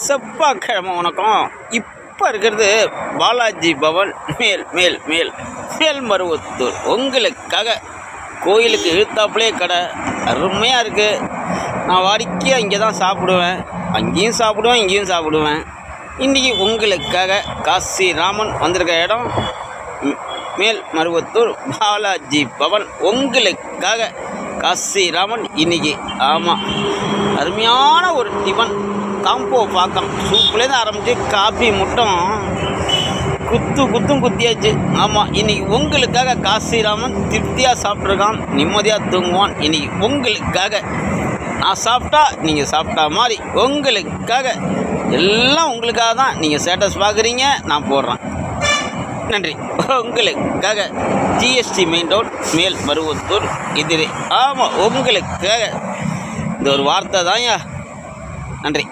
செவ்வாய்க்கிழமை வணக்கம். இப்போ இருக்கிறது பாலாஜி பவன் மேல் மேல் மேல் மேல்மருவத்தூர். உங்களுக்காக கோயிலுக்கு இழுத்தாப்புலே கடை அருமையாக இருக்குது. நான் வாடிக்கையாக இங்கே தான் சாப்பிடுவேன், அங்கேயும் சாப்பிடுவேன், இங்கேயும் சாப்பிடுவேன். இன்றைக்கி உங்களுக்காக காசி ராமன் வந்திருக்க இடம் மேல்மருவத்தூர் பாலாஜி பவன். உங்களுக்காக காசி ராமன் இன்றைக்கி. ஆமாம், அருமையான ஒரு டிஃபன் காம்போ பாக்கம். சூப்புலேருந்து ஆரம்பித்து காஃபி மட்டும் குத்தியாச்சு. ஆமாம், இன்றைக்கி உங்களுக்காக காசிராமன் திருப்தியாக சாப்பிட்ருக்கான், நிம்மதியாக தூங்குவான். இன்றைக்கி உங்களுக்காக நான் சாப்பிட்டா நீங்கள் சாப்பிட்டா மாதிரி உங்களுக்காக எல்லாம் உங்களுக்காக தான். நீங்கள் ஸ்டேட்டஸ் பார்க்குறீங்க, நான் போடுறேன். நன்றி. உங்களுக்காக ஜிஎஸ்டி மெயின் ரோட் மேல்மருவத்தூர் எதிரே. ஆமாம், உங்களுக்காக இந்த ஒரு வார்த்தை தான்யா. நன்றி.